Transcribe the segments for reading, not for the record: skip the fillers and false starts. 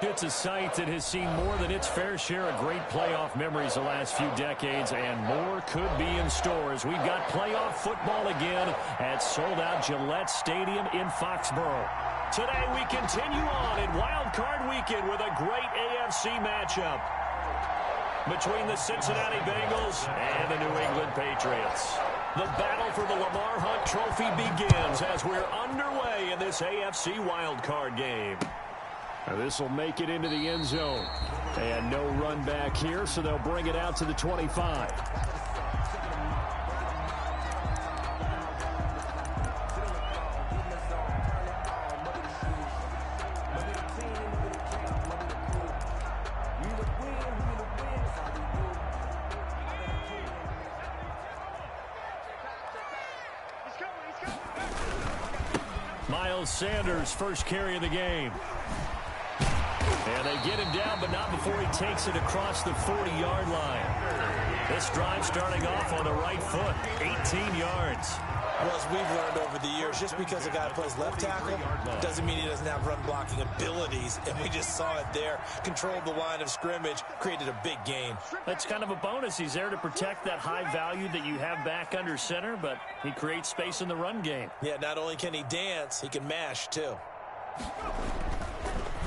It's a site that has seen more than its fair share of great playoff memories the last few decades, and more could be in store as we've got playoff football again at sold-out Gillette Stadium in Foxborough. Today we continue on in Wild Card Weekend with a great AFC matchup between the Cincinnati Bengals and the New England Patriots. The battle for the Lamar Hunt Trophy begins as we're underway in this AFC Wild Card game. This will make it into the end zone. And no run back here, so they'll bring it out to the 25. Miles Sanders, first carry of the game. And they get him down, but not before he takes it across the 40-yard line. This drive starting off on the right foot, 18 yards. Well, as we've learned over the years, just because a guy plays left tackle doesn't mean he doesn't have run blocking abilities. And we just saw it there. Controlled the line of scrimmage, created a big gain. That's kind of a bonus. He's there to protect that high value that you have back under center, but he creates space in the run game. Yeah, not only can he dance, he can mash too.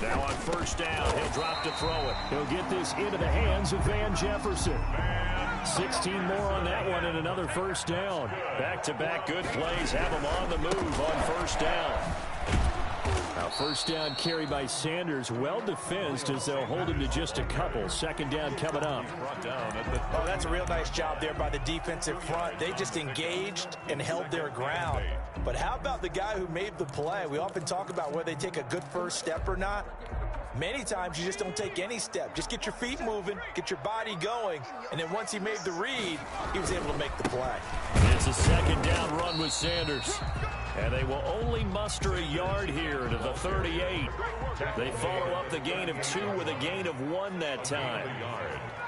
Now on first down, he'll drop to throw it. He'll get this into the hands of Van Jefferson. 16 more on that one and another first down. Back-to-back good plays have him on the move on first down. Now first down carry by Sanders, well defensed as they'll hold him to just a couple. Second down coming up. Oh, that's a real nice job there by the defensive front. They just engaged and held their ground. But how about the guy who made the play? We often talk about whether they take a good first step or not. Many times you just don't take any step. Just get your feet moving, get your body going, and then once he made the read, he was able to make the play. It's a second down run with Sanders. And they will only muster a yard here to the 38. They follow up the gain of 2 with a gain of 1 that time.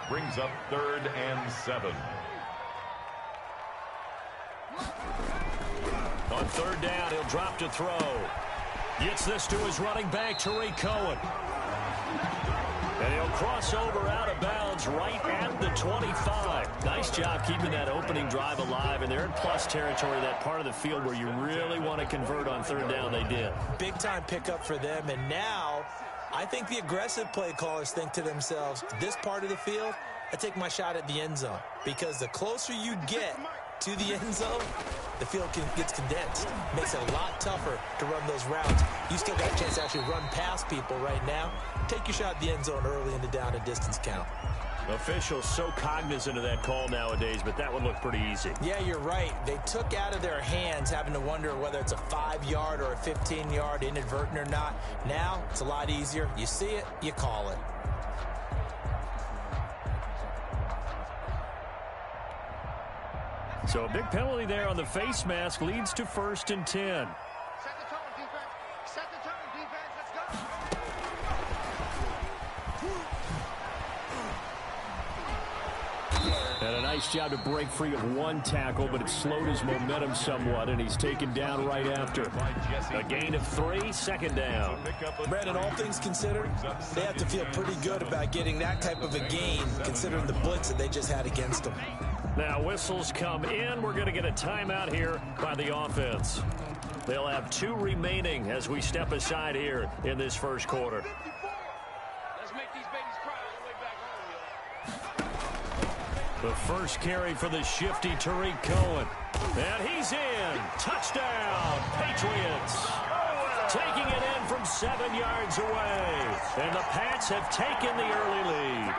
Brings up 3rd and 7. On third down, he'll drop to throw. Gets this to his running back, Tariq Cohen. And he'll cross over out of bounds right at the 25. Nice job keeping that opening drive alive. And they're in plus territory, that part of the field where you really want to convert on third down. They did. Big time pickup for them. And now I think the aggressive play callers think to themselves, this part of the field, I take my shot at the end zone. Because the closer you get to the end zone, the field gets condensed. Makes it a lot tougher to run those routes. You still got a chance to actually run past people right now. Take your shot at the end zone early in the down and distance count. Officials so cognizant of that call nowadays, but that would look pretty easy. Yeah, you're right. They took out of their hands having to wonder whether it's a 5-yard or a 15-yard inadvertent or not. Now, it's a lot easier. You see it, you call it. So a big penalty there on the face mask leads to 1st and 10. Set the tone, defense. Set the tone, defense. Let's go. And a nice job to break free of 1 tackle, but it slowed his momentum somewhat, and he's taken down right after. A gain of 3, second down. Brandon, all things considered, they have to feel pretty good about getting that type of a gain, considering the blitz that they just had against them. Now whistles come in. We're going to get a timeout here by the offense. They'll have 2 remaining as we step aside here in this first quarter. Let's make these babies cry all the way back home, yo. The first carry for the shifty Tariq Cohen. And he's in. Touchdown, Patriots. Taking it in from 7 yards away. And the Pats have taken the early lead.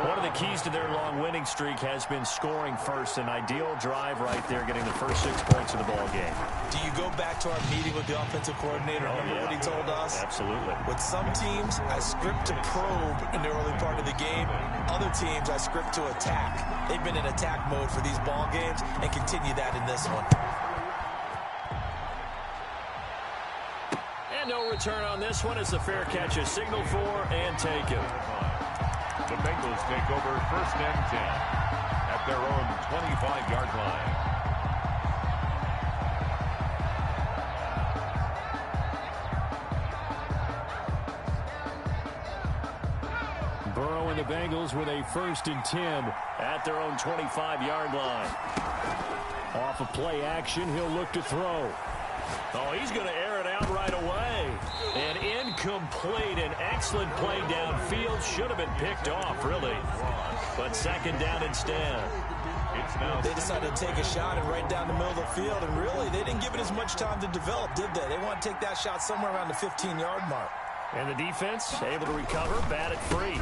One of the keys to their long winning streak has been scoring first. An ideal drive right there, getting the first 6 points of the ball game. Do you go back to our meeting with the offensive coordinator? Remember what he told us? Absolutely. With some teams, I script to probe in the early part of the game. Other teams, I script to attack. They've been in attack mode for these ball games and continue that in this one. And no return on this one as the fair catch is signaled for and taken. The Bengals take over 1st and 10 at their own 25-yard line. Burrow and the Bengals with a 1st and 10 at their own 25-yard line. Off of play action, he'll look to throw. Oh, he's going to air it out right away. An incomplete, an excellent play downfield. Should have been picked off, really. But 2nd down instead. They decided to take a shot and right down the middle of the field, and really, they didn't give it as much time to develop, did they? They want to take that shot somewhere around the 15-yard mark. And the defense able to recover, bat it free.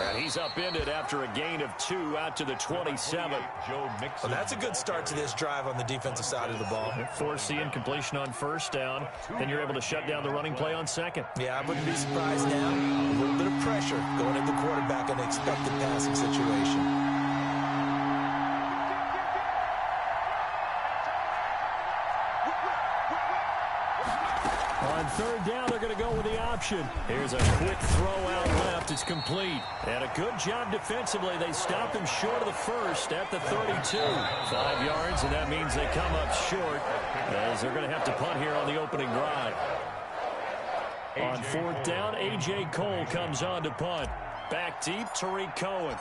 And he's upended after a gain of 2 out to the 27. Well, that's a good start to this drive on the defensive side of the ball. Force the incompletion on 1st down. Then you're able to shut down the running play on 2nd. Yeah, I wouldn't be surprised now. A little bit of pressure going at the quarterback in an expected passing situation. On 3rd down, they're going to go with the option. Here's a quick throw out left. It's complete. And a good job defensively. They stop him short of the 1st at the 32. 5 yards, and that means they come up short as they're going to have to punt here on the opening drive. On 4th down, A.J. Cole comes on to punt. Back deep, Tariq Cohen.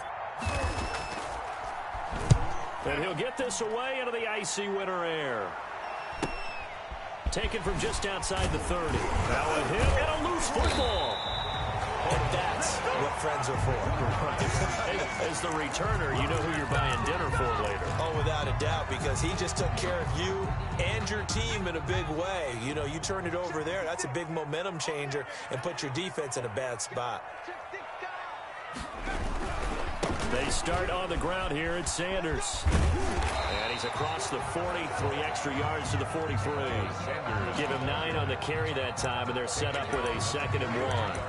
And he'll get this away into the icy winter air. Taken from just outside the 30. Now a hit and a loose football. And that's what friends are for. As the returner, you know who you're buying dinner for later. Oh, without a doubt, because he just took care of you and your team in a big way. You know, you turn it over there, that's a big momentum changer and put your defense in a bad spot. They start on the ground here at Sanders. And he's across the 40, 3 extra yards to the 43. Give him 9 on the carry that time, and they're set up with a 2nd and 1.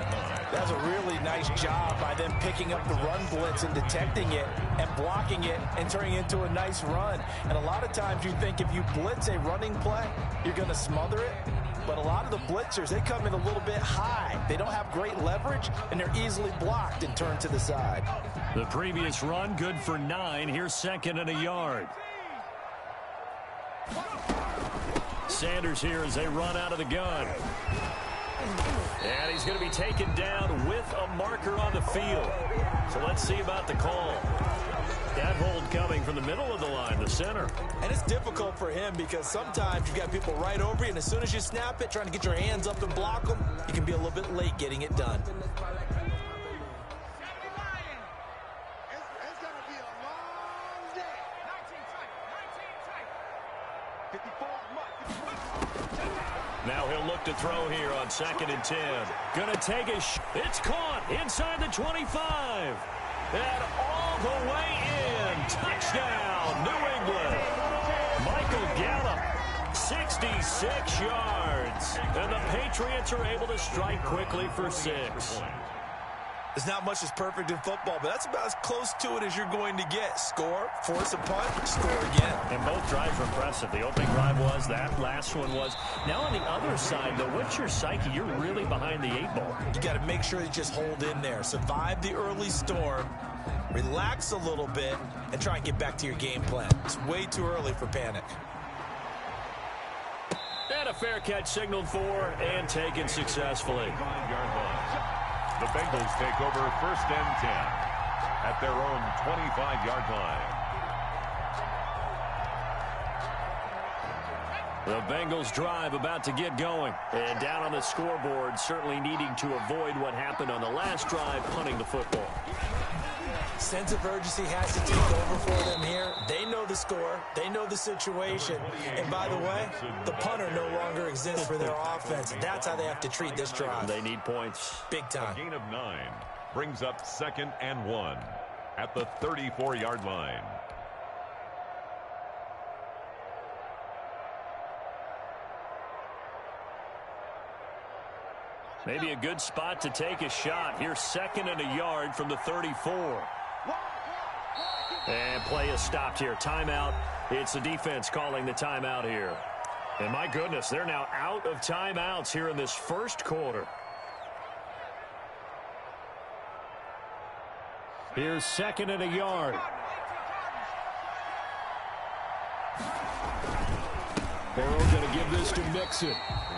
That's a really nice job by them picking up the run blitz and detecting it and blocking it and turning it into a nice run. And a lot of times you think if you blitz a running play, you're going to smother it. But a lot of the blitzers, they come in a little bit high. They don't have great leverage, and they're easily blocked and turned to the side. The previous run, good for 9. Here's 2nd and a yard. Sanders here as they run out of the gun. And he's going to be taken down with a marker on the field. So let's see about the call. That hold coming from the middle of the line, the center. And it's difficult for him because sometimes you've got people right over you, and as soon as you snap it, trying to get your hands up and block them, you can be a little bit late getting it done. It's going to be a long day. 19 Now he'll look to throw here on 2nd and 10. Gonna take a it's caught inside the 25. And all the way in. Touchdown, New England. Michael Gallup, 66 yards. And the Patriots are able to strike quickly for 6. There's not much that's perfect in football, but that's about as close to it as you're going to get. Score, force a punt, score again. And both drives were impressive. The opening drive was, that last one was. Now on the other side, though, what's your psyche? You're really behind the 8 ball. You got to make sure you just hold in there. Survive the early storm, relax a little bit, and try and get back to your game plan. It's way too early for panic. And a fair catch signaled for and taken successfully. 5-yard line. The Bengals take over 1st and 10 at their own 25-yard line. The Bengals drive about to get going. And down on the scoreboard, certainly needing to avoid what happened on the last drive, punting the football. Sense of urgency has to take over for them here. They know the score. They know the situation. And by the way, the punter no longer exists for their offense. That's how they have to treat this drive. They need points. Big time. A gain of 9 brings up 2nd and 1 at the 34-yard line. Maybe a good spot to take a shot. Here's 2nd and a yard from the 34. And play is stopped here. Timeout. It's the defense calling the timeout here. And my goodness, they're now out of timeouts here in this first quarter. Here's 2nd and a yard. Burrow going to give this to Mixon.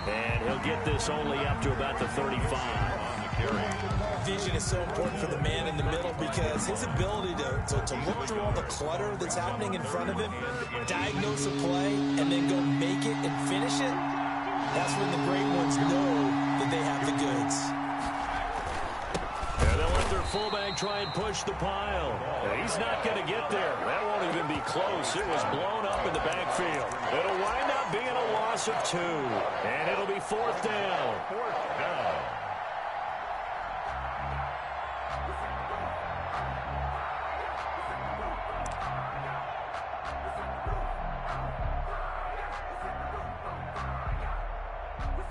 And he'll get this only up to about the 35. carry. Vision is so important for the man in the middle because his ability to look through all the clutter that's happening in front of him, diagnose a play, and then go make it and finish it, that's when the great ones know that they have the goods. And they'll let their fullback try and push the pile. He's not going to get there. That won't even be close. It was blown up in the backfield. It'll wind up being a loss of 2. And it'll be 4th down. 4th down.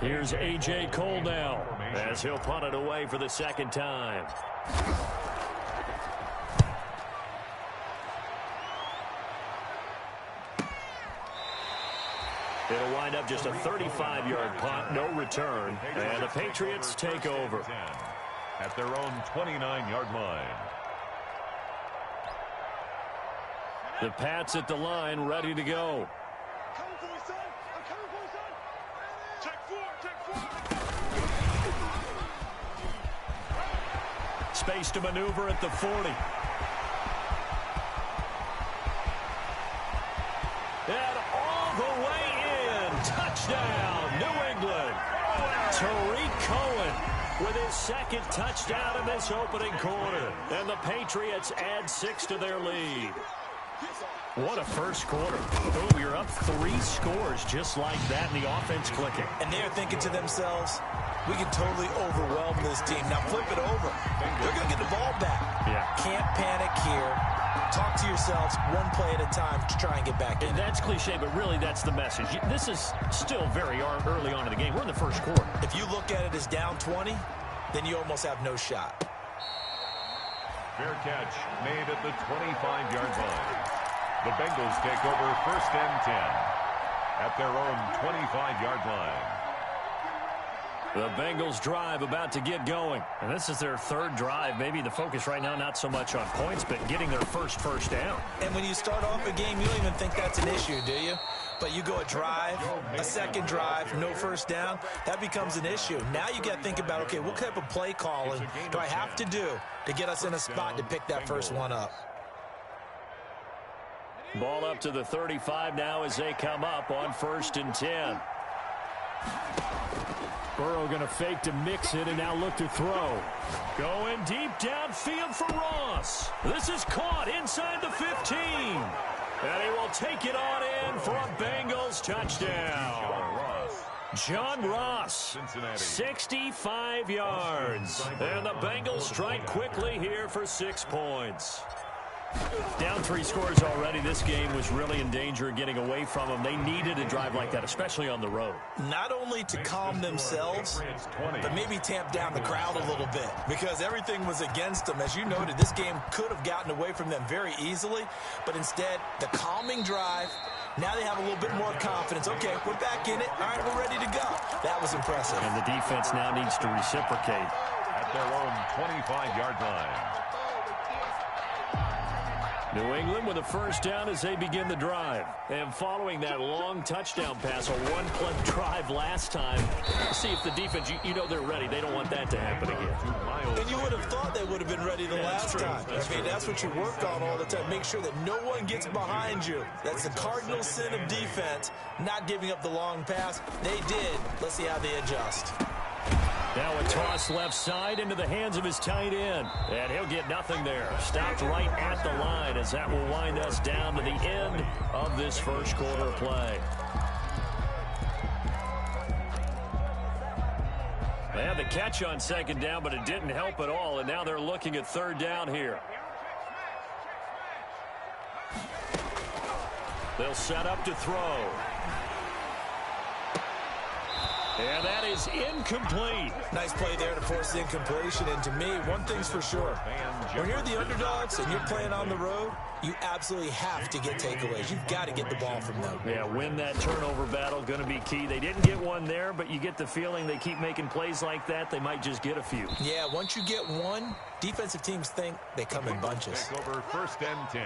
Here's A.J. Cole now as he'll punt it away for the 2nd time. It'll wind up just a 35-yard punt, no return, and the Patriots take over. At their own 29-yard line. The Pats at the line, ready to go. Space to maneuver at the 40. And all the way in. Touchdown, New England. Tariq Cohen with his 2nd touchdown in this opening quarter. And the Patriots add 6 to their lead. What a first quarter. Boom, you're up 3 scores just like that, and the offense clicking. And they're thinking to themselves, we can totally overwhelm this team. Now flip it over. They're going to get the ball back. Yeah. Can't panic here. Talk to yourselves one play at a time to try and get back in. And that's cliche, but really that's the message. This is still very early on in the game. We're in the first quarter. If you look at it as down 20, then you almost have no shot. Fair catch made at the 25-yard line. The Bengals take over 1st and 10 at their own 25-yard line. The Bengals drive about to get going. And this is their 3rd drive. Maybe the focus right now not so much on points, but getting their first down. And when you start off a game, you don't even think that's an issue, do you? But you go a drive, a 2nd drive, no first down, that becomes an issue. Now you got to think about, okay, what type of play calling do I have to do to get us in a spot to pick that first one up? Ball up to the 35 now as they come up on 1st and 10. Burrow going to fake to mix it and now look to throw. Going deep downfield for Ross. This is caught inside the 15. And he will take it on in for a Bengals touchdown. John Ross, 65 yards. And the Bengals strike quickly here for 6 points. Down 3 scores already. This game was really in danger of getting away from them. They needed a drive like that, especially on the road. Not only to calm themselves, but maybe tamp down the crowd a little bit because everything was against them. As you noted, this game could have gotten away from them very easily, but instead, the calming drive, now they have a little bit more confidence. Okay, we're back in it. All right, we're ready to go. That was impressive. And the defense now needs to reciprocate. At their own 25-yard line. New England with a first down as they begin the drive. And following that long touchdown pass, a one-play drive last time, see if the defense, you know they're ready. They don't want that to happen again. And you would have thought they would have been ready the last time. I mean, that's what you work on all the time. Make sure that no one gets behind you. That's the cardinal sin of defense, not giving up the long pass. They did. Let's see how they adjust. Now a toss left side into the hands of his tight end. And he'll get nothing there. Stopped right at the line as that will wind us down to the end of this first quarter play. They had the catch on 2nd down, but it didn't help at all. And now they're looking at 3rd down here. They'll set up to throw. And that is incomplete. Nice play there to force the incompletion. And to me, one thing's for sure. When you're the underdogs and you're playing on the road, you absolutely have to get takeaways. You've got to get the ball from them. Yeah, win that turnover battle, going to be key. They didn't get one there, but you get the feeling they keep making plays like that, they might just get a few. Yeah, once you get one, defensive teams think they come in bunches. Take over 1st and 10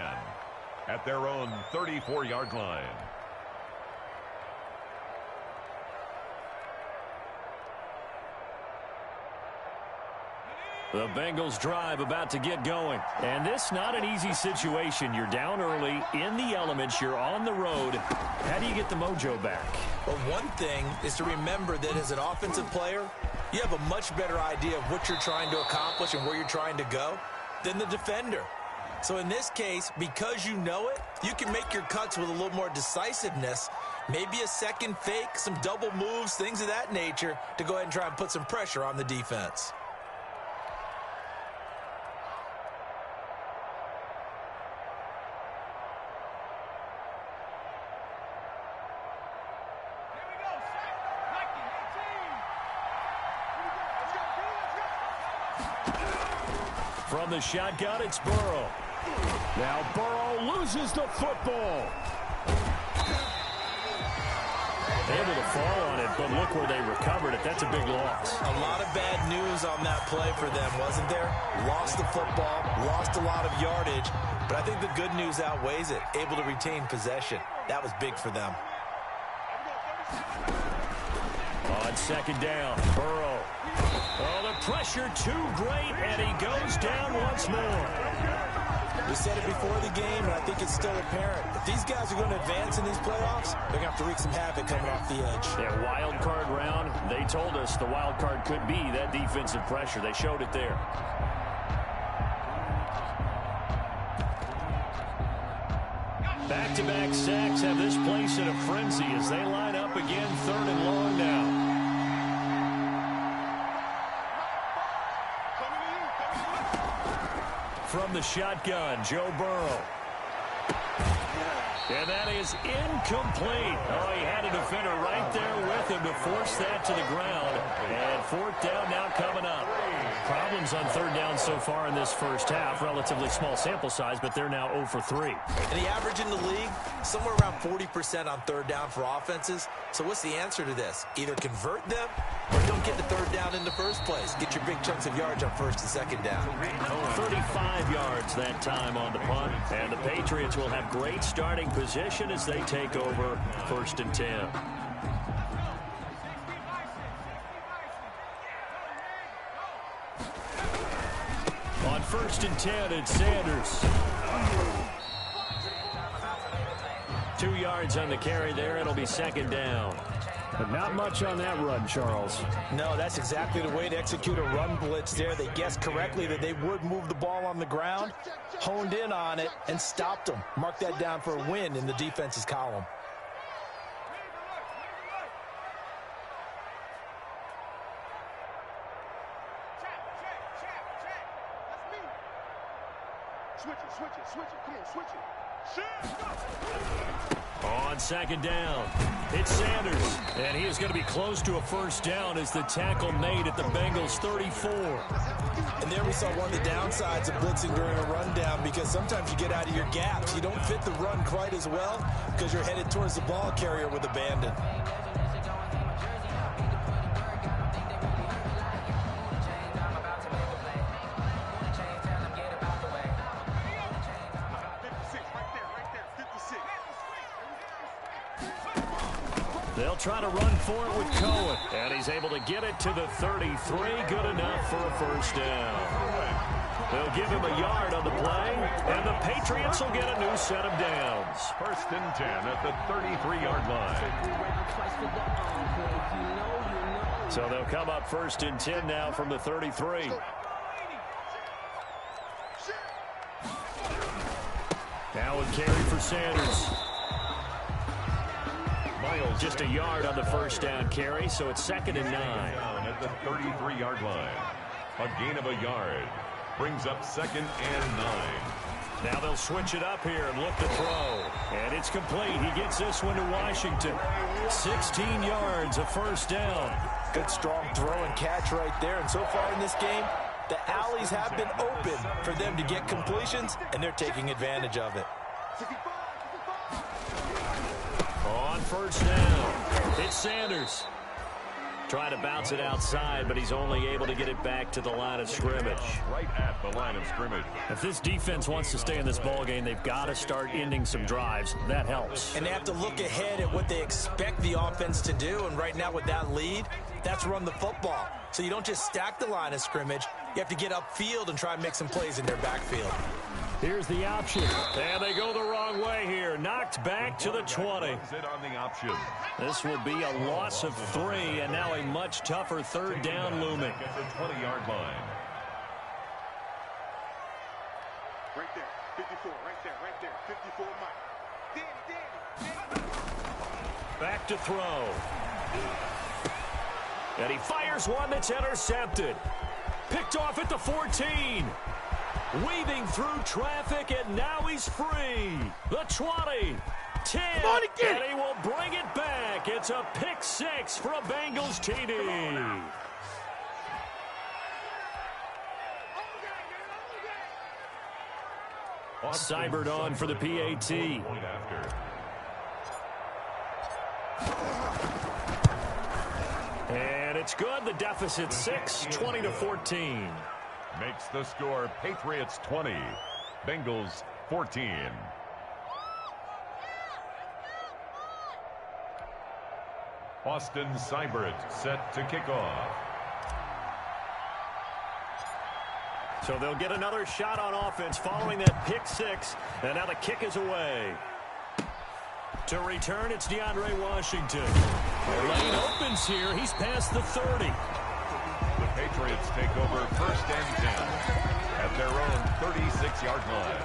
at their own 34-yard line. The Bengals drive about to get going. And this not an easy situation. You're down early, in the elements, you're on the road. How do you get the mojo back? Well, one thing is to remember that as an offensive player, you have a much better idea of what you're trying to accomplish and where you're trying to go than the defender. So in this case, because you know it, you can make your cuts with a little more decisiveness, maybe a second fake, some double moves, things of that nature, to go ahead and try and put some pressure on the defense. From the shotgun, it's Burrow. Now Burrow loses the football. Able to fall on it, but look where they recovered it. That's a big loss. A lot of bad news on that play for them, wasn't there? Lost the football, lost a lot of yardage, but I think the good news outweighs it. Able to retain possession. That was big for them. On second down, Burrow. Oh, the pressure too great, and he goes down once more. We said it before the game, and I think it's still apparent. If these guys are going to advance in these playoffs, they're going to have to wreak some havoc coming off the edge. Yeah, wild card round, they told us the wild card could be that defensive pressure. They showed it there. Back-to-back sacks have this place in a frenzy as they line up again, 3rd and long now. From the shotgun, Joe Burrow. And that is incomplete. Oh, he had a defender right there with him to force that to the ground. And 4th down now coming up. Problems on 3rd down so far in this first half. Relatively small sample size, but they're now 0 for 3. And the average in the league, somewhere around 40% on 3rd down for offenses. So what's the answer to this? Either convert them or don't get the 3rd down in the first place. Get your big chunks of yards on 1st and 2nd down. 35 yards that time on the punt. And the Patriots will have great starting position as they take over 1st and 10. On 1st and 10, it's Sanders. 2 yards on the carry there. It'll be 2nd down. But not much on that run, Charles. No, that's exactly the way to execute a run blitz there. They guessed correctly that they would move the ball on the ground, honed in on it, and stopped them. Mark that down for a win in the defense's column. Switch it. Come on, switch it. On 2nd down, it's Sanders. And he is going to be close to a 1st down as the tackle made at the Bengals' 34. And there we saw one of the downsides of blitzing during a rundown, because sometimes you get out of your gaps. You don't fit the run quite as well because you're headed towards the ball carrier with abandon. They'll try to run for it with Cohen. And he's able to get it to the 33. Good enough for a 1st down. They'll give him a yard on the play. And the Patriots will get a new set of downs. 1st and 10 at the 33-yard line. So they'll come up 1st and 10 now from the 33. Now a carry for Sanders. Just a yard on the 1st down carry, so it's 2nd and 9. Down at the 33-yard line. A gain of a yard. Brings up 2nd and 9. Now they'll switch it up here and look to throw. And it's complete. He gets this one to Washington. 16 yards, a 1st down. Good strong throw and catch right there. And so far in this game, the alleys have been open for them to get completions, and they're taking advantage of it. On 1st down, it's Sanders. Trying to bounce it outside, but he's only able to get it back to the line of scrimmage. Right at the line of scrimmage. If this defense wants to stay in this ballgame, they've got to start ending some drives. That helps. And they have to look ahead at what they expect the offense to do. And right now with that lead, That's run the football. So you don't just stack the line of scrimmage. You have to get upfield and try and make some plays in their backfield. Here's the option. And they go the wrong way here. Knocked back to the 20. This will be a loss of 3, and now a much tougher third down looming. At the 20-yard line. Right there, 54, right there, 54, Mike. Back to throw. And he fires one that's intercepted. Picked off at the 14. Weaving through traffic, and now he's free. The 20, 10, and he will bring it back. It's a pick 6 for a Bengals TD. Seibert on for the PAT. And it's good. The deficit 6, 20-14. Makes the score Patriots 20, Bengals 14. Austin Seibert set to kick off. So they'll get another shot on offense following that pick 6. And now the kick is away. To return, it's DeAndre Washington. The lane opens here. He's past the 30. The Patriots take over first and 10 at their own 36-yard line.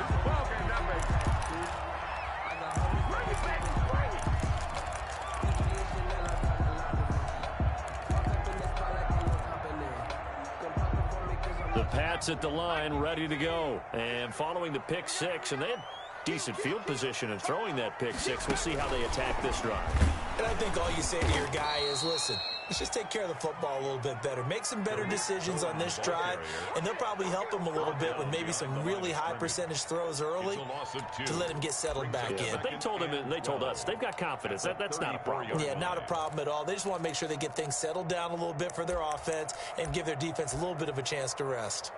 The Pats at the line, ready to go. And following the pick 6, and they had decent field position in throwing that pick 6. We'll see how they attack this drive. And I think all you say to your guy is, listen, let's just take care of the football a little bit better. Make some better decisions on this drive, and they'll probably help him a little bit with maybe some really high percentage throws early to let him get settled back in. But they told him, and they told us, they've got confidence. That's not a problem. Yeah, not a problem at all. They just want to make sure they get things settled down a little bit for their offense and give their defense a little bit of a chance to rest.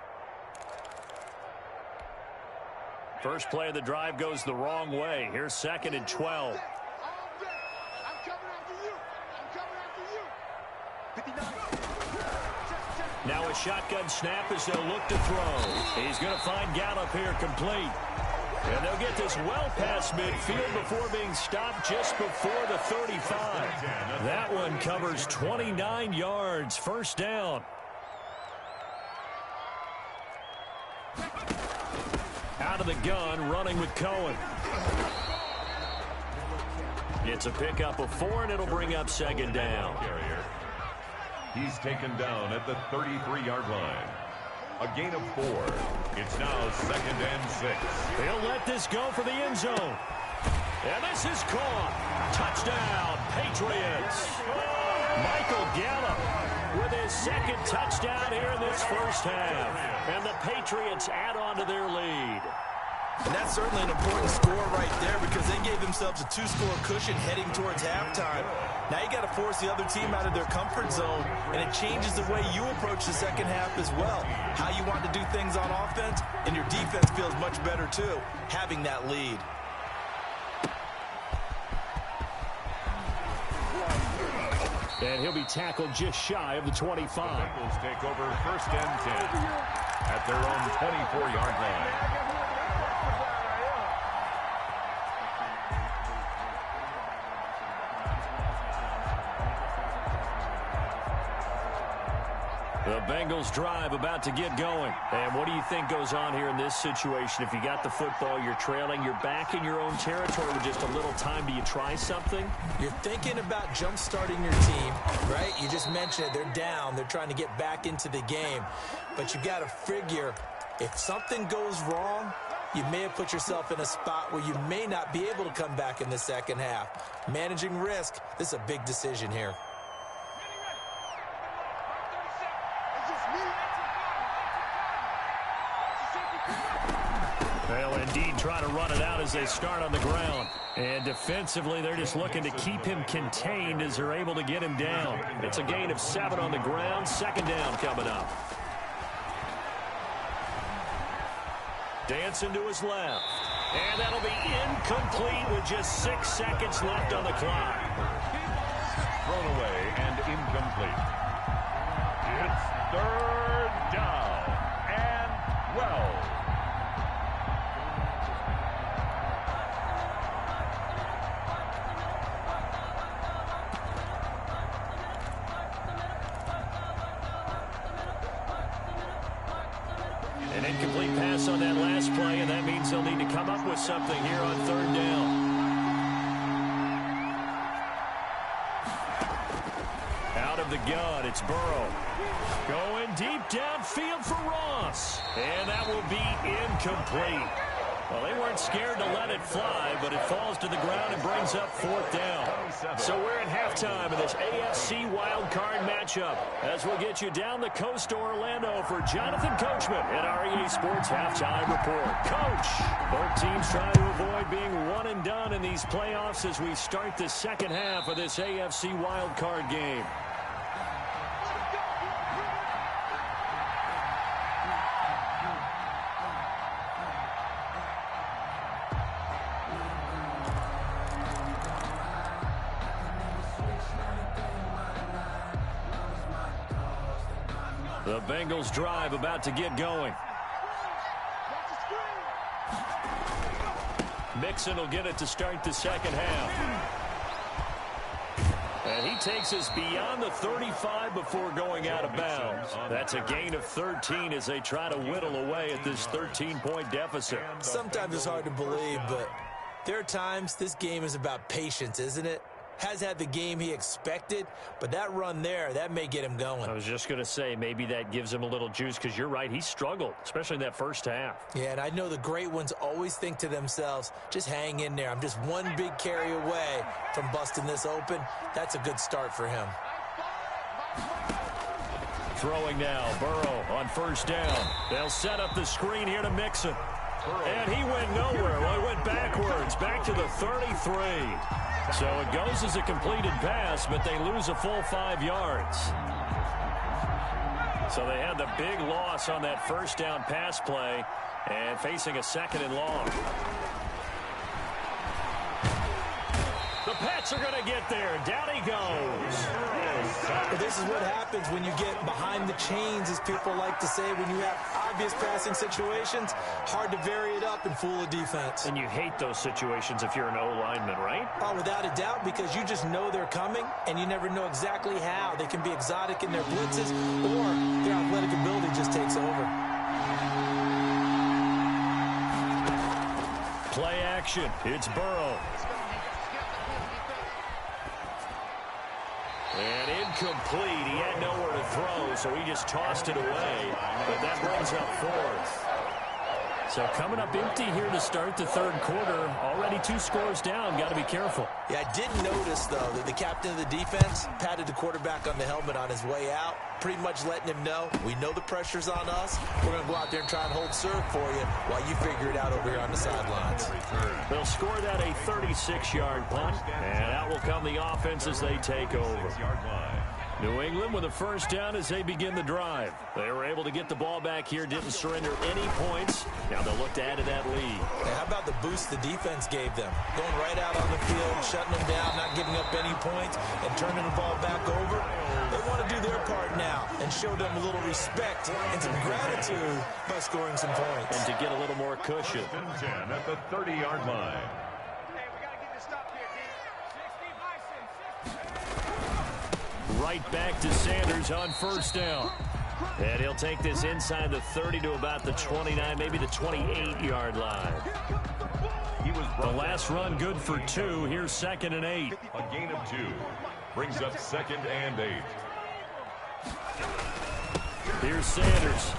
First play of the drive goes the wrong way. Here's 2nd and 12. Now a shotgun snap as they'll look to throw. He's going to find Gallup here complete. And they'll get this well past midfield before being stopped just before the 35. That one covers 29 yards. First down. Out of the gun, running with Cohen. It's a pickup of 4, and it'll bring up 2nd down. He's taken down at the 33-yard line. A gain of 4. It's now 2nd and 6. He'll let this go for the end zone. And this is caught. Touchdown, Patriots. Michael Gallup with his 2nd touchdown here in this first half. And the Patriots add on to their lead. And that's certainly an important score right there because they gave themselves a 2-score cushion heading towards halftime. Now you got to force the other team out of their comfort zone, and it changes the way you approach the second half as well. How you want to do things on offense, and your defense feels much better too, having that lead. And he'll be tackled just shy of the 25. The Bengals take over first and 10 at their own 24-yard line. The Bengals drive about to get going. And what do you think goes on here in this situation? If you got the football, you're trailing, you're back in your own territory with just a little time. Do you try something? You're thinking about jump-starting your team, right? You just mentioned it. They're down. They're trying to get back into the game. But you got to figure if something goes wrong, you may have put yourself in a spot where you may not be able to come back in the second half. Managing risk, this is a big decision here. They'll indeed try to run it out as they start on the ground. And defensively, they're just looking to keep him contained as they're able to get him down. It's a gain of 7 on the ground. 2nd down coming up. Dancing to his left. And that'll be incomplete with just 6 seconds left on the clock. Thrown away and incomplete. Incomplete pass on that last play, and that means they'll need to come up with something here on third down. Out of the gun, it's Burrow. Going deep downfield for Ross. And that will be incomplete. Well, they weren't scared to let it fly, but it falls to the ground and brings up fourth down. So we're at halftime of this AFC wildcard matchup as we'll get you down the coast to Orlando for Jonathan Coachman at our EA Sports Halftime Report. Coach, both teams trying to avoid being one and done in these playoffs as we start the second half of this AFC wildcard game. The Bengals drive about to get going. Mixon will get it to start the second half. And he takes us beyond the 35 before going out of bounds. That's a gain of 13 as they try to whittle away at this 13-point deficit. Sometimes it's hard to believe, but there are times this game is about patience, isn't it? Has had the game he expected, but that run there, that may get him going. I was just going to say, maybe that gives him a little juice because you're right, he struggled, especially in that first half. Yeah, and I know the great ones always think to themselves, just hang in there. I'm just one big carry away from busting this open. That's a good start for him. Throwing now, Burrow on first down. They'll set up the screen here to Mixon. And he went nowhere. Well, he went backwards, back to the 33. So it goes as a completed pass, but they lose a full 5 yards. So they had the big loss on that first down pass play and facing a second and long. The Pats are going to get there. Down he goes. But this is what happens when you get behind the chains, as people like to say, when you have obvious passing situations. Hard to vary it up and fool a defense. And you hate those situations if you're an O-lineman, right? Oh, without a doubt, because you just know they're coming, and you never know exactly how. They can be exotic in their blitzes, or their athletic ability just takes over. Play action. It's Burrow. And incomplete. He had nowhere to throw, so he just tossed it away. But that brings up fourth. So coming up empty here to start the third quarter. Already 2 scores down. Got to be careful. Yeah, I did notice, though, that the captain of the defense patted the quarterback on the helmet on his way out, pretty much letting him know, we know the pressure's on us. We're going to go out there and try and hold serve for you while you figure it out over here on the sidelines. They'll score that a 36-yard punt, and out will come the offense as they take over. New England with a first down as they begin the drive. They were able to get the ball back here, didn't surrender any points. Now they'll look to add to that lead. Hey, how about the boost the defense gave them? Going right out on the field, shutting them down, not giving up any points, and turning the ball back over. They want to do their part now and show them a little respect and some gratitude by scoring some points. And to get a little more cushion. 10 at the 30-yard line. Right back to Sanders on first down. And he'll take this inside the 30 to about the 29, maybe the 28-yard line. The last run good for 2. Here's 2nd and 8. A gain of 2. Brings up 2nd and 8. Here's Sanders.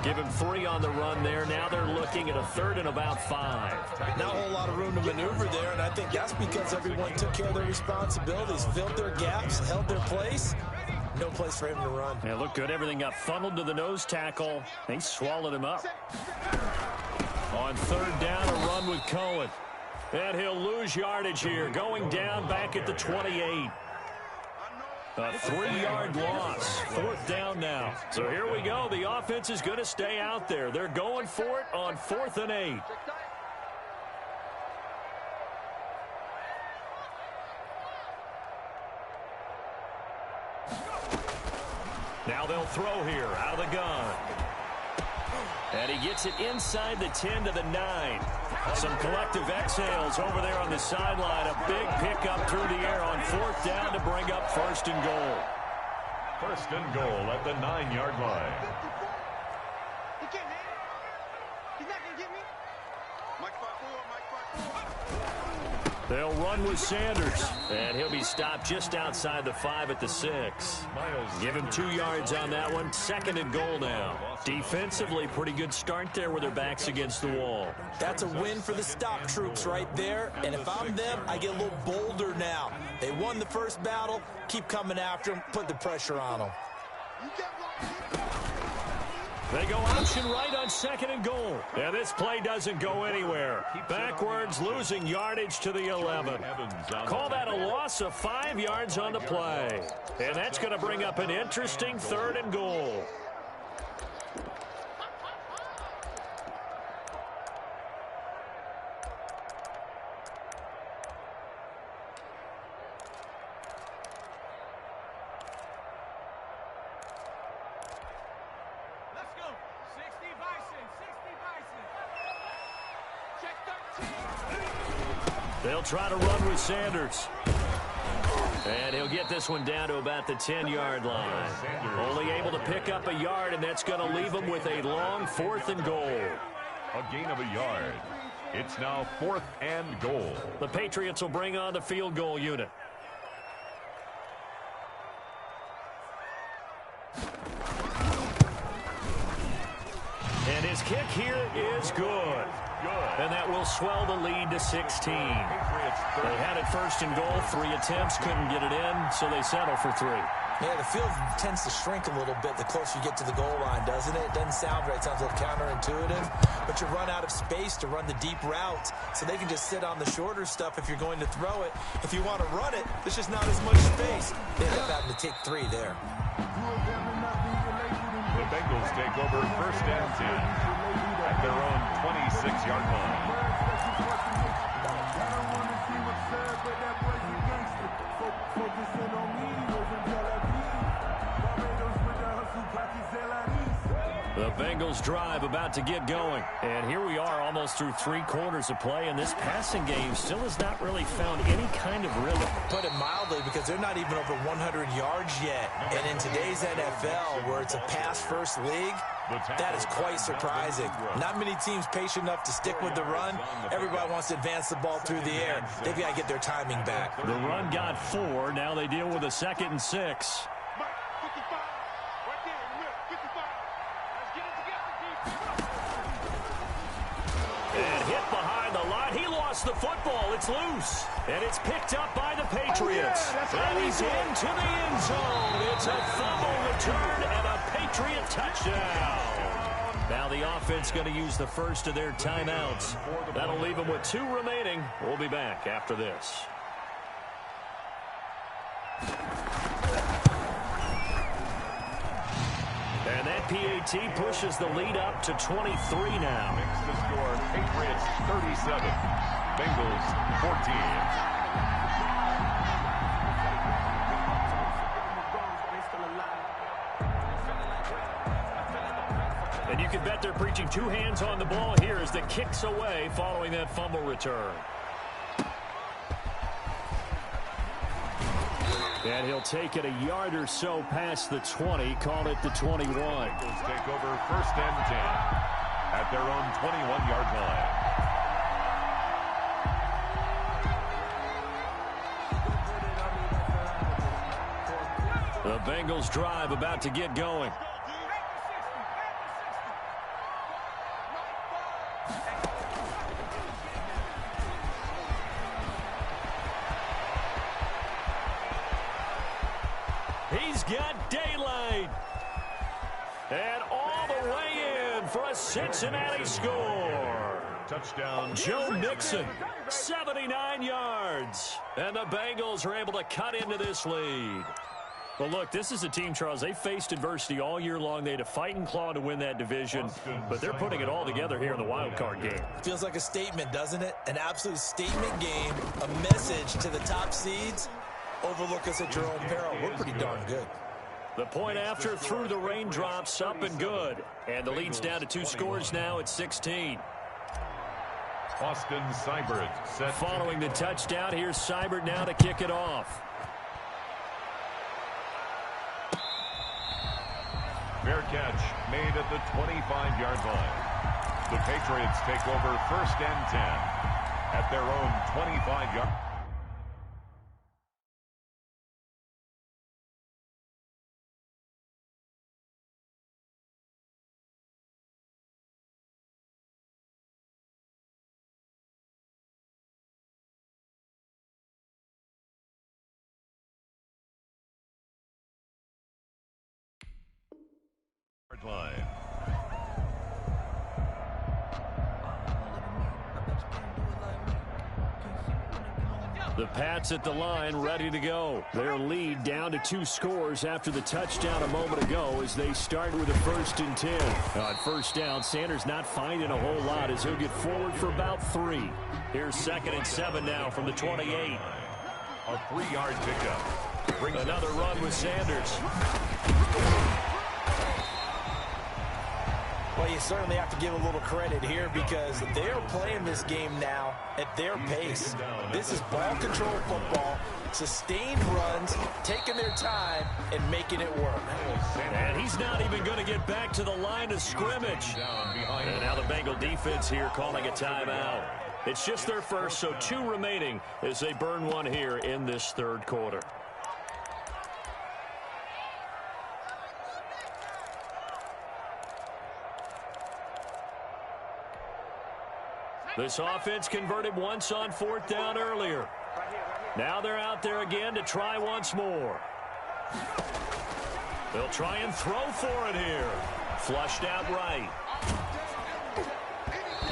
Give him 3 on the run there. Now they're looking at a 3rd and about 5. Not a whole lot of room to maneuver there, and I think that's because everyone took care of their responsibilities, filled their gaps, held their place. No place for him to run. Yeah, looked good. Everything got funneled to the nose tackle. They swallowed him up. On 3rd down, a run with Cohen. And he'll lose yardage here. Going down back at the 28. A 3-yard loss. 4th down now. So here we go. The offense is going to stay out there. They're going for it on 4th and 8. Now they'll throw here out of the gun. And he gets it inside the 10 to the 9. Some collective exhales over there on the sideline. A big pickup through the air on 4th down to bring up 1st and goal. First and goal at the 9-yard line. He can't hit. He's not going to get me. Mike 5-4, Mike 5-4. They'll run with Sanders, and he'll be stopped just outside the 5 at the 6. Give him 2 yards on that one. Second and goal now. Defensively, pretty good start there with their backs against the wall. That's a win for the stop troops right there. And if I'm them, I get a little bolder now. They won the first battle. Keep coming after them. Put the pressure on them. They go option right on second and goal. And this play doesn't go anywhere. Backwards, losing yardage to the 11. Call that a loss of 5 yards on the play. And that's going to bring up an interesting third and goal. They'll try to run with Sanders. And he'll get this one down to about the 10-yard line. Only able to pick up a yard, and that's going to leave him with a long 4th and goal. A gain of a yard. It's now 4th and goal. The Patriots will bring on the field goal unit. And his kick here is good. And that will swell the lead to 16. They had it first and goal, 3 attempts, couldn't get it in, so they settle for 3. Yeah, the field tends to shrink a little bit the closer you get to the goal line, doesn't it? It doesn't sound right. It sounds a little counterintuitive. But you run out of space to run the deep routes, so they can just sit on the shorter stuff if you're going to throw it. If you want to run it, there's just not as much space. They end up having to take 3 there. The Bengals take over first and 10 at their own 26-yard line. The Bengals drive about to get going. And here we are almost through 3 quarters of play, and this passing game still has not really found any kind of rhythm. Put it mildly, because they're not even over 100 yards yet. And in today's NFL, where it's a pass-first league, that is quite surprising. Not many teams patient enough to stick with the run. Everybody wants to advance the ball through the air. They've got to get their timing back. The run got 4. Now they deal with a 2nd and 6. And hit behind the line. He lost the football. It's loose. And it's picked up by the Patriots. And he's into the end zone. It's a fumble return and a Patriot touchdown. Now the offense going to use the first of their timeouts. That'll leave them with 2 remaining. We'll be back after this. And that PAT pushes the lead up to 23 now. Makes the score Patriots 37, Bengals 14. And you can bet they're preaching 2 hands on the ball here as the kick's away following that fumble return. And he'll take it a yard or so past the 20, call it the 21. Eagles take over first and 10 at their own 21-yard line. The Bengals drive about to get going. He's got daylight. And all the way in for a Cincinnati score. Touchdown. Joe Mixon, 79 yards. And the Bengals are able to cut into this lead. Well, look, this is a team, Charles, they faced adversity all year long. They had to fight and claw to win that division, but they're putting it all together here in the wild card game. Feels like a statement, doesn't it? An absolute statement game, a message to the top seeds. Overlook us at your own peril. We're pretty darn good. The point after through the raindrops, up and good. And the lead's down to 2 scores now at 16. Austin Seibert set. Following the touchdown, here's Seibert now to kick it off. Fair catch made at the 25-yard line. The Patriots take over 1st and 10 at their own 25-yard line. Line. The Pats at the line, ready to go. Their lead down to 2 scores after the touchdown a moment ago as they start with a 1st and 10. On 1st down, Sanders not finding a whole lot as he'll get forward for about 3. Here's 2nd and 7 now from the 28. A 3-yard pickup. Brings another run with Sanders. Well, you certainly have to give a little credit here because they're playing this game now at their pace. This is ball control football, sustained runs, taking their time, and making it work. And he's not even going to get back to the line of scrimmage. And now the Bengal defense here calling a timeout. It's just their first, so 2 remaining as they burn one here in this 3rd quarter. This offense converted once on 4th down earlier. Now they're out there again to try once more. They'll try and throw for it here. Flushed out right.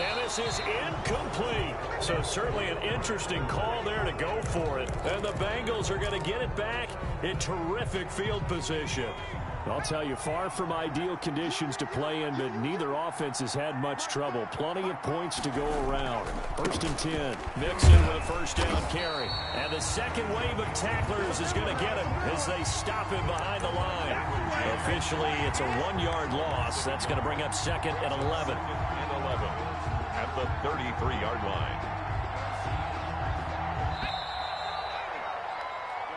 And this is incomplete. So certainly an interesting call there to go for it. And the Bengals are going to get it back in terrific field position. I'll tell you, far from ideal conditions to play in, but neither offense has had much trouble. Plenty of points to go around. 1st and 10. Mixon with a 1st down carry. And the second wave of tacklers is going to get him as they stop him behind the line. Officially, it's a 1-yard loss. That's going to bring up 2nd and 11. At the 33-yard line.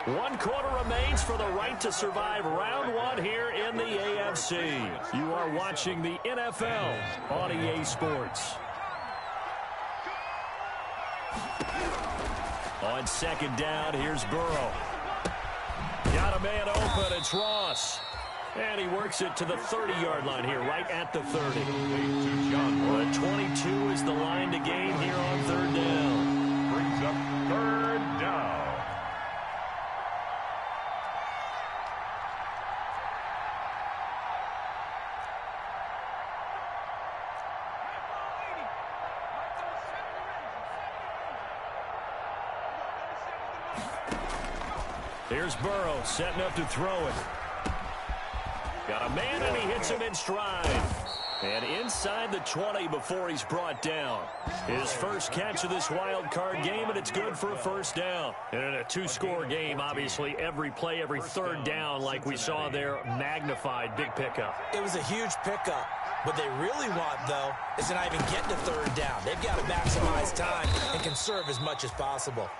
1 quarter remains for the right to survive round 1 here in the AFC. You are watching the NFL on EA Sports. On 2nd down, here's Burrow. Got a man open, it's Ross. And he works it to the 30-yard line here, right at the 30. The 22 is the line to gain here on 3rd down. Brings up 3rd down. Here's Burrow setting up to throw it. Got a man and he hits him in stride. And inside the 20 before he's brought down. His first catch of this wild card game, and it's good for a 1st down. And in a 2-score game, obviously, every play, every 3rd down, like we saw there, magnified. Big pickup. It was a huge pickup. What they really want, though, is to not even get to 3rd down. They've got to maximize time and conserve as much as possible.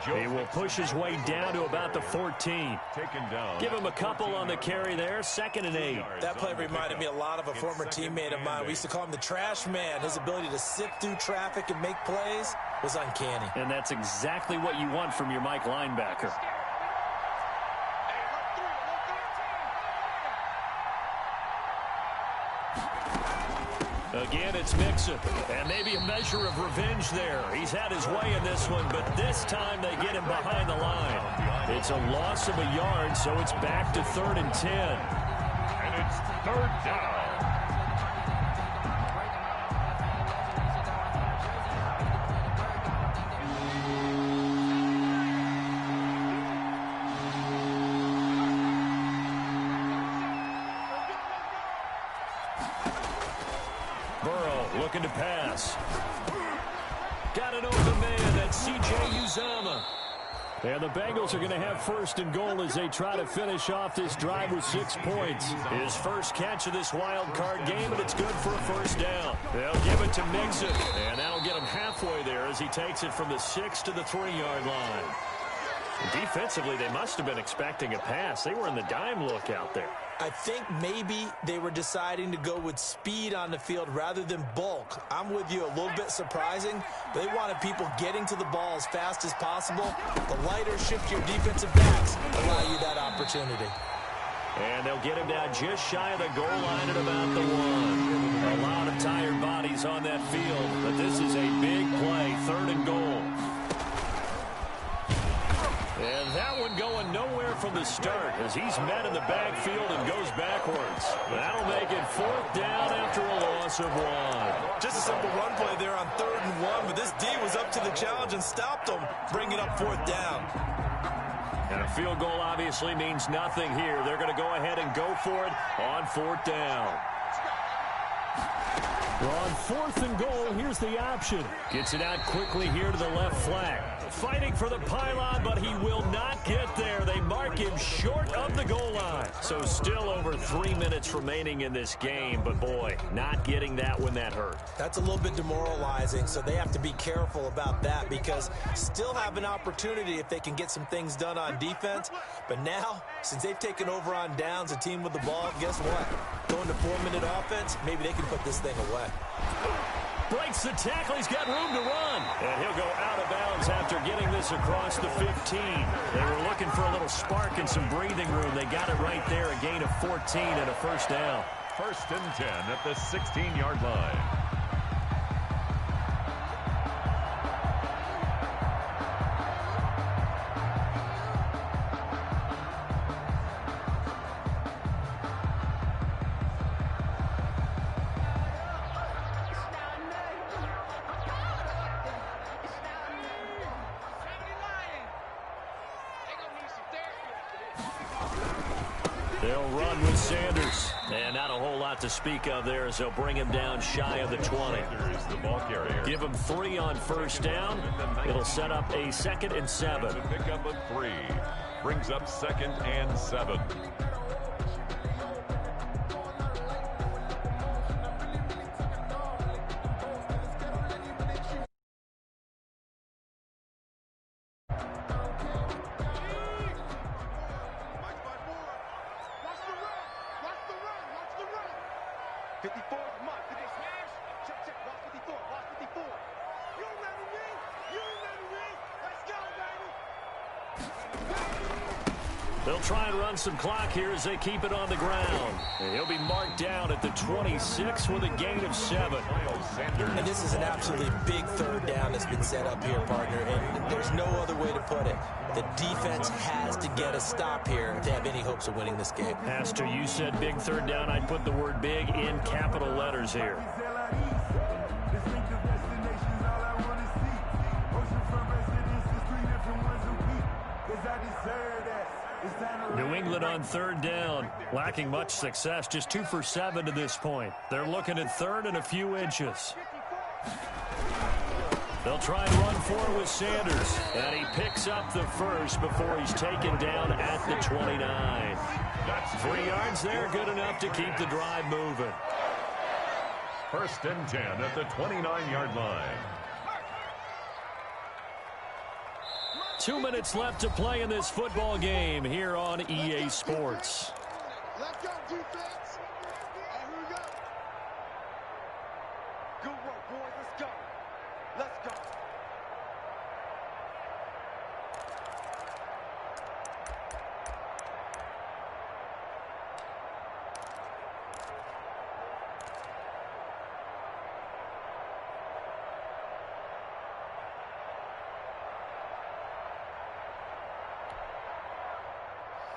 He will push his way down to about the 14. Taken down. Give him a couple on the carry there. 2nd and 8. That play reminded me a lot of a former teammate of mine. We used to call him the trash man. His ability to sift through traffic and make plays was uncanny. And that's exactly what you want from your Mike linebacker. Again, it's Mixon. And maybe a measure of revenge there. He's had his way in this one, but this time they get him behind the line. It's a loss of a yard, so it's back to 3rd and 10. And it's 3rd down. Looking to pass. Got an open man. That's C.J. Uzomah. And the Bengals are going to have 1st and goal as they try to finish off this drive with 6 points. His first catch of this wild card game, and it's good for a 1st down. They'll give it to Mixon, and that'll get him halfway there as he takes it from the 6 to the 3-yard line. Defensively, they must have been expecting a pass. They were in the dime look out there. I think maybe they were deciding to go with speed on the field rather than bulk. I'm with you, a little bit surprising. But they wanted people getting to the ball as fast as possible. The lighter, shiftier defensive backs allow you that opportunity. And they'll get him down just shy of the goal line at about the 1. A lot of tired bodies on that field, but this is a big play, 3rd and goal. And that one going nowhere from the start as he's met in the backfield and goes backwards. That'll make it 4th down after a loss of 1. Just a simple run play there on 3rd and 1, but this D was up to the challenge and stopped them, bringing up 4th down. And a field goal obviously means nothing here. They're going to go ahead and go for it on 4th down. We're on 4th and goal. Here's the option. Gets it out quickly here to the left flank. Fighting for the pylon, but he will not get there. They mark him short of the goal line. So still over 3 minutes remaining in this game. But, boy, not getting that when that hurt. That's a little bit demoralizing, so they have to be careful about that because still have an opportunity if they can get some things done on defense. But now, since they've taken over on downs, a team with the ball, guess what? Going to 4-minute offense, maybe they can put this thing away. Breaks the tackle. He's got room to run. And he'll go out of bounds after getting this across the 15. They were looking for a little spark and some breathing room. They got it right there. A gain of 14 and a 1st down. 1st and 10 at the 16-yard line. They'll run with Sanders. And not a whole lot to speak of there as they'll bring him down shy of the 20. The ball carrier. Give him 3 on 1st down. It'll set up a 2nd and 7. To pick up a 3. Brings up 2nd and 7. They'll try and run some clock here as they keep it on the ground. And he'll be marked down at the 26 with a gain of 7. And this is an absolutely big 3rd down that's been set up here, partner, and there's no other way to put it. The defense has to get a stop here to have any hopes of winning this game. Pastor, you said big 3rd down. I'd put the word big in capital letters here. New England on 3rd down, lacking much success, just 2 for 7 to this point. They're looking at 3rd and a few inches. They'll try and run for it with Sanders, and he picks up the 1st before he's taken down at the 29. That's 3 yards there, good enough to keep the drive moving. 1st and 10 at the 29-yard line. 2 minutes left to play in this football game here on EA Sports. Let's go, defense. And here we go. Good work, boys. Let's go. Let's go.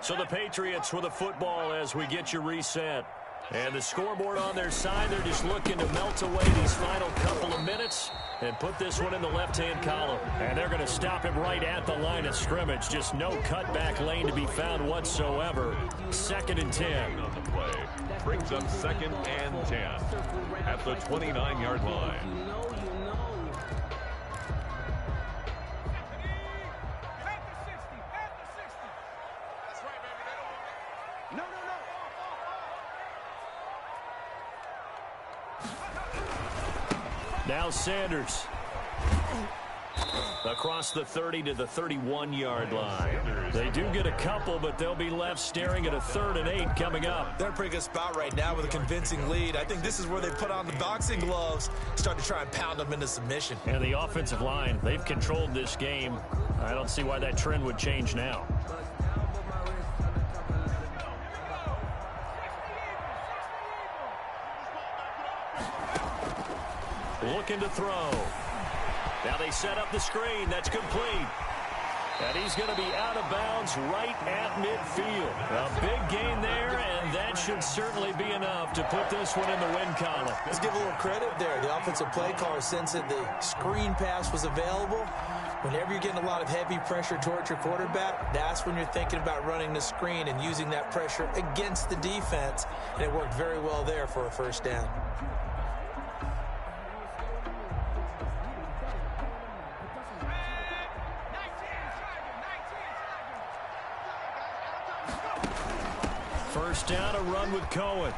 So the Patriots with the football as we get you reset. And the scoreboard on their side, they're just looking to melt away these final couple of minutes and put this one in the left-hand column. And they're going to stop him right at the line of scrimmage. Just no cutback lane to be found whatsoever. 2nd and 10. On the play. Brings up 2nd and 10 at the 29-yard line. Now Sanders. across the 30 to the 31-yard line. They do get a couple, but they'll be left staring at a 3rd and 8 coming up. They're in a pretty good spot right now with a convincing lead. I think this is where they put on the boxing gloves, start to try and pound them into submission. And the offensive line, they've controlled this game. I don't see why that trend would change now. Looking to throw. Now they set up the screen. That's complete. And he's going to be out of bounds right at midfield. A big gain there, and that should certainly be enough to put this one in the win column. Let's give a little credit there. The offensive play caller sensed that the screen pass was available. Whenever you're getting a lot of heavy pressure towards your quarterback, that's when you're thinking about running the screen and using that pressure against the defense. And it worked very well there for a first down. First down, a run with Cohen.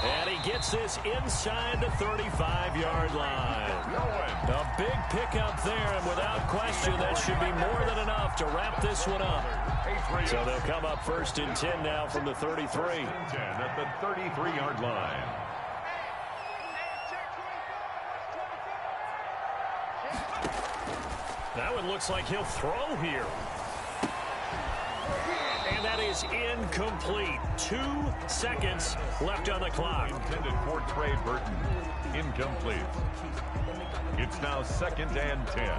And he gets this inside the 35-yard line. A big pickup there, and without question, that should be more than enough to wrap this one up. So they'll come up 1st and 10 now from the 33. 10 at the 33-yard line. That one looks like he'll throw here. And that is incomplete. 2 seconds left on the clock. Intended for Trey Burton. Incomplete. It's now 2nd and 10.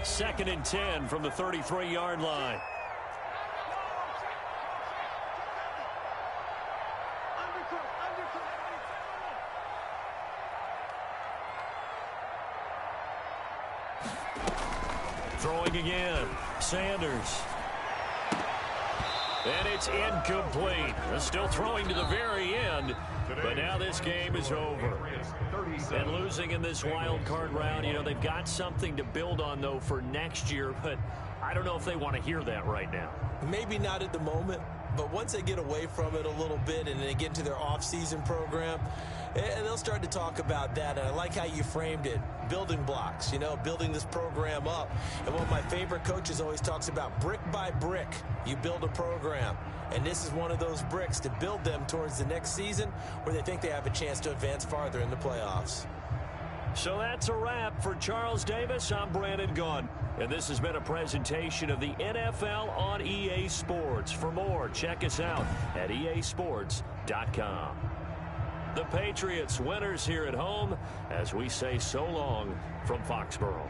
2nd and 10 from the 33-yard line. Throwing again. Sanders. And it's incomplete. They're still throwing to the very end. But now this game is over. And losing in this wild card round, you know, they've got something to build on, though, for next year. But I don't know if they want to hear that right now. Maybe not at the moment, but once they get away from it a little bit and they get into their off-season program, and they'll start to talk about that. And I like how you framed it. Building blocks, you know, building this program up. And one of my favorite coaches always talks about brick by brick, you build a program. And this is one of those bricks to build them towards the next season where they think they have a chance to advance farther in the playoffs. So that's a wrap for Charles Davis. I'm Brandon Gaughan. And this has been a presentation of the NFL on EA Sports. For more, check us out at easports.com. The Patriots winners here at home as we say so long from Foxborough.